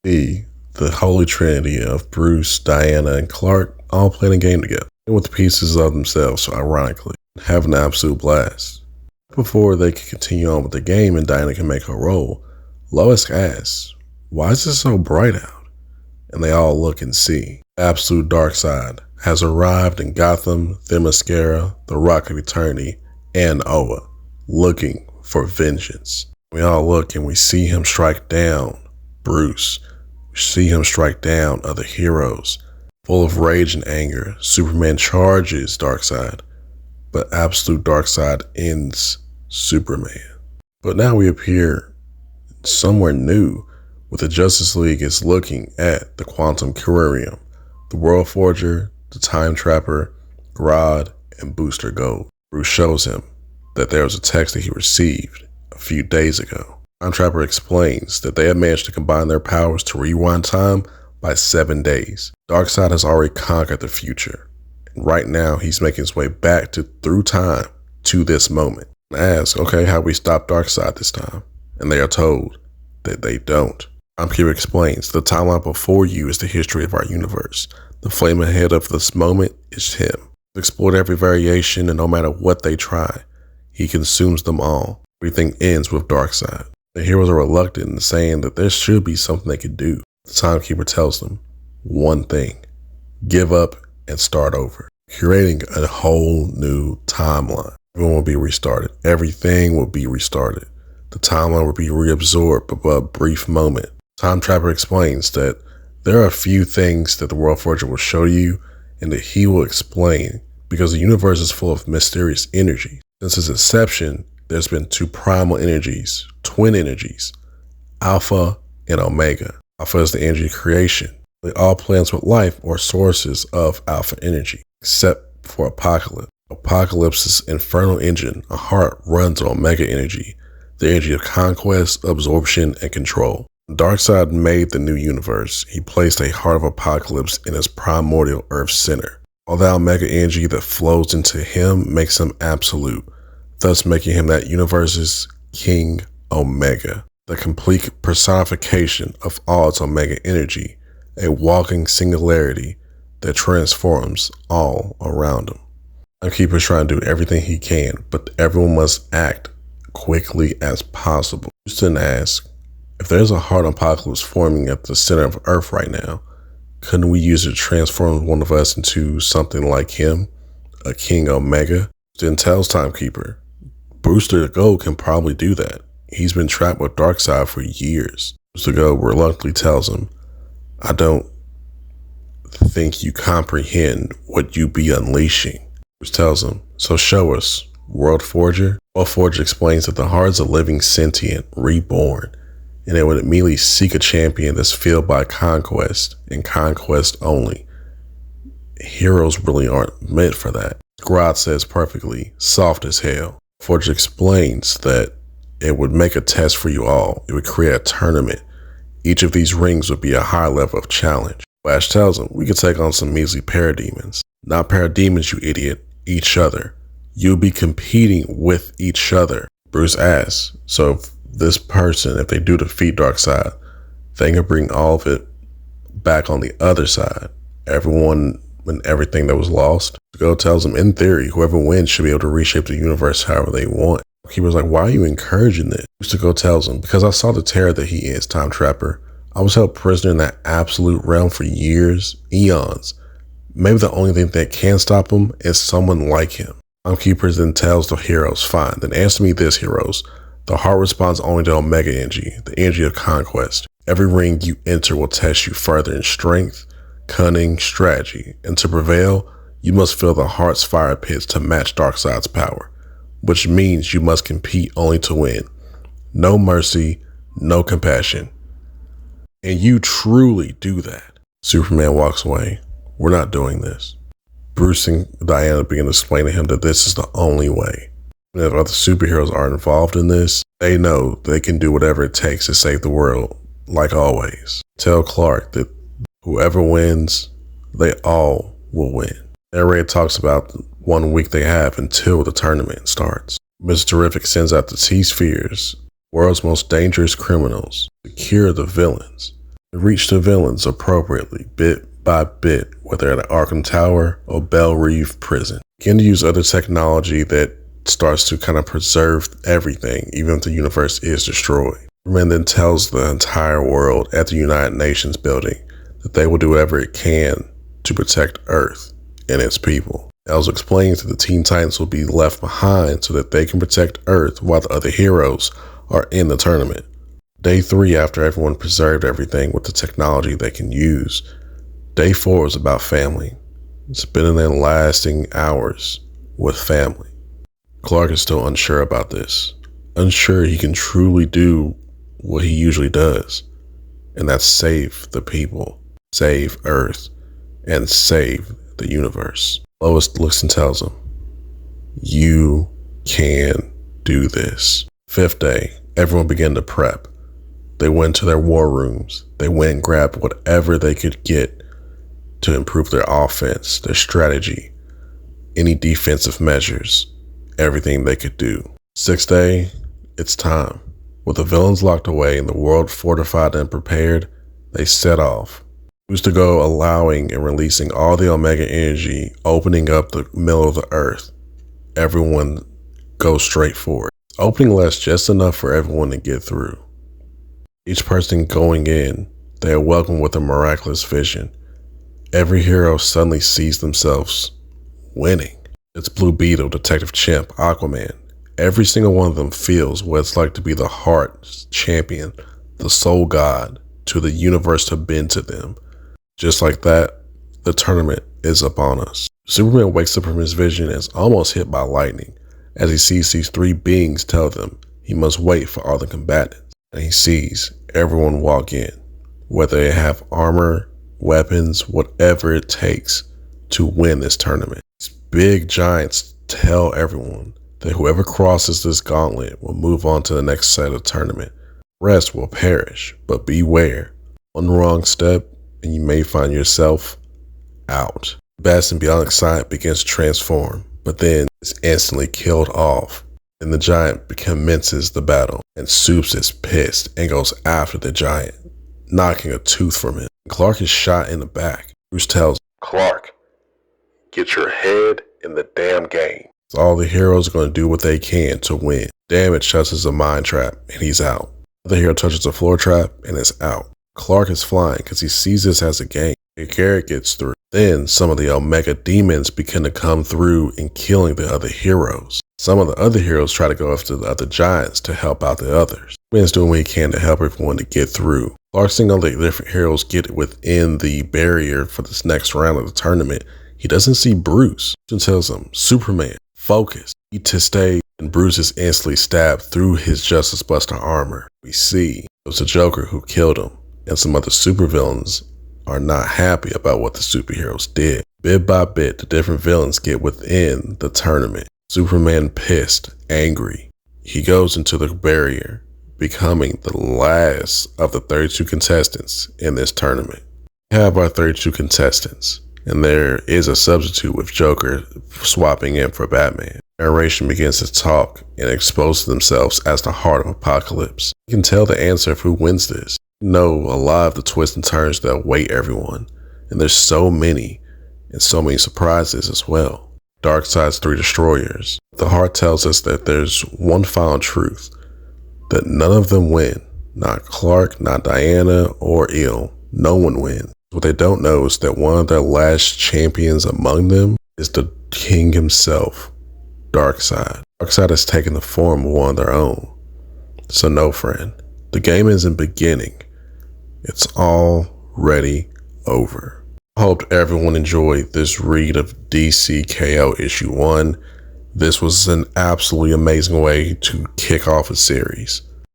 The holy trinity of Bruce, Diana, and Clark all playing a game together, and with the pieces of themselves, so ironically, having an absolute blast. Before they can continue on with the game and Diana can make her roll, Lois asks, "Why is it so bright out?" And they all look and see. Absolute Darkseid has arrived in Gotham, Themyscira, the Rock of Eternity, and Oa, looking for vengeance. We all look and we see him strike down Bruce. We see him strike down other heroes. Full of rage and anger, Superman charges Darkseid, but absolute Darkseid ends Superman. But now we appear somewhere new, with the Justice League is looking at the Quantum Curarium, the World Forger, the Time Trapper, Grodd, and Booster Gold. Bruce shows him that there was a text that he received a few days ago. Time Trapper explains that they have managed to combine their powers to rewind time by 7 days. Darkseid has already conquered the future, and right now he's making his way back through time to this moment. And asks, okay, how we stop Darkseid this time? And they are told that they don't. Timekeeper explains, the timeline before you is the history of our universe. The flame ahead of this moment is him. Explored every variation, and no matter what they try, he consumes them all. Everything ends with Darkseid. The heroes are reluctant in saying that there should be something they could do. The Timekeeper tells them one thing: give up and start over, creating a whole new timeline. Everyone will be restarted. Everything will be restarted. The timeline will be reabsorbed for a brief moment. Time Trapper explains that there are a few things that the World Forger will show you and that he will explain because the universe is full of mysterious energy. Since its inception, there's been two primal energies, twin energies, Alpha and Omega. Alpha is the energy of creation. All planets with life are sources of Alpha energy, except for Apocalypse. Apocalypse's infernal engine, a heart, runs on Omega energy, the energy of conquest, absorption, and control. Darkseid made the new universe. He placed a heart of Apocalypse in his primordial Earth center. All the Omega energy that flows into him makes him absolute, thus making him that universe's King Omega, the complete personification of all its Omega energy, a walking singularity that transforms all around him. Timekeeper is trying to do everything he can, but everyone must act quickly as possible. Houston asks, if there's a hard apocalypse forming at the center of Earth right now, couldn't we use it to transform one of us into something like him, a King Omega? Then tells Timekeeper, Booster Gold can probably do that. He's been trapped with Darkseid for years. Booster Gold reluctantly tells him, I don't think you comprehend what you be unleashing. Bruce tells him, so show us, World Forger. World Forger explains that the heart is a living sentient, reborn, and it would immediately seek a champion that's filled by conquest and conquest only. Heroes really aren't meant for that. Grodd says perfectly, soft as hell. Forge explains that it would make a test for you all. It would create a tournament. Each of these rings would be a high level of challenge. Flash tells him, we could take on some measly parademons. Not parademons, you idiot. Each other. You'll be competing with each other. Bruce asks, so if this person, if they do defeat Darkseid, they can bring all of it back on the other side. Everyone and everything that was lost. Go tells him, in theory, whoever wins should be able to reshape the universe however they want. He was like, why are you encouraging this? Go tells him, because I saw the terror that he is, Time Trapper. I was held prisoner in that absolute realm for years, eons. Maybe the only thing that can stop him is someone like him. Timekeeper then tells the heroes, fine, then answer me this, heroes. The heart responds only to Omega energy, the energy of conquest. Every ring you enter will test you further in strength, cunning, strategy, and to prevail, you must fill the heart's fire pits to match Darkseid's power, which means you must compete only to win. No mercy, no compassion. And you truly do that. Superman walks away. We're not doing this. Bruce and Diana begin to explain to him that this is the only way. And if other superheroes are involved in this, they know they can do whatever it takes to save the world, like always. Tell Clark that whoever wins, they all will win. Narrator talks about 1 week they have until the tournament starts. Mr. Terrific sends out the T-Spheres, world's most dangerous criminals, to cure the villains. They reach the villains appropriately, bit by bit, whether at Arkham Tower or Belle Reve Prison. Begin to use other technology that starts to kind of preserve everything, even if the universe is destroyed. Superman then tells the entire world at the United Nations building that they will do whatever it can to protect Earth and its people. Also explains that the Teen Titans will be left behind so that they can protect Earth while the other heroes are in the tournament. Day 3, after everyone preserved everything with the technology they can use, Day 4 is about family. Spending their lasting hours with family. Clark is still unsure about this. Unsure he can truly do what he usually does. And that's save the people, save Earth, and save the universe. Lois looks and tells him, "You can do this." 5th day, everyone began to prep. They went to their war rooms. They went and grabbed whatever they could get to improve their offense, their strategy, any defensive measures, everything they could do. 6th day, it's time. With the villains locked away and the world fortified and prepared, they set off. Who's to go, allowing and releasing all the Omega energy, opening up the middle of the earth. Everyone goes straight for it. Opening left just enough for everyone to get through. Each person going in, they are welcomed with a miraculous vision. Every hero suddenly sees themselves winning. It's Blue Beetle, Detective Chimp, Aquaman. Every single one of them feels what it's like to be the heart champion, the soul god, to the universe to bend to them. Just like that, the tournament is upon us. Superman wakes up from his vision and is almost hit by lightning as he sees these 3 beings tell them he must wait for all the combatants. And he sees everyone walk in, whether they have armor, weapons, whatever it takes to win this tournament. These big giants tell everyone that whoever crosses this gauntlet will move on to the next set of tournament. The rest will perish, but beware. One wrong step and you may find yourself out. Best and Bionic Side begins to transform, but then is instantly killed off. And the giant commences the battle, and Supes is pissed and goes after the giant, knocking a tooth from him. Clark is shot in the back. Bruce tells Clark, "Get your head in the damn game." So all the heroes are going to do what they can to win. Damage touches a mind trap, and he's out. The hero touches a floor trap, and is out. Clark is flying because he sees this as a game. Garrett gets through. Then some of the Omega demons begin to come through and killing the other heroes. Some of the other heroes try to go after the other giants to help out the others. Superman's doing what he can to help everyone to get through. Clark's seeing all the different heroes get within the barrier for this next round of the tournament. He doesn't see Bruce. He tells him, "Superman, focus. Need to stay." And Bruce is instantly stabbed through his Justice Buster armor. We see it was the Joker who killed him, and some other supervillains are not happy about what the superheroes did. Bit by bit, the different villains get within the tournament. Superman pissed, angry. He goes into the barrier, becoming the last of the 32 contestants in this tournament. We have our 32 contestants, and there is a substitute with Joker swapping in for Batman. Narration begins to talk and expose themselves as the heart of Apocalypse. You can tell the answer of who wins this. You know a lot of the twists and turns that await everyone, and there's so many, and so many surprises as well. Darkseid's 3 destroyers. The heart tells us that there's one final truth, that none of them win. Not Clark, not Diana, or Il. No one wins. What they don't know is that one of their last champions among them is the king himself, Darkseid. Darkseid has taken the form of one of their own. So no, friend, the game isn't beginning. It's already over. I hope everyone enjoyed this read of DC KO issue 1. This was an absolutely amazing way to kick off a series.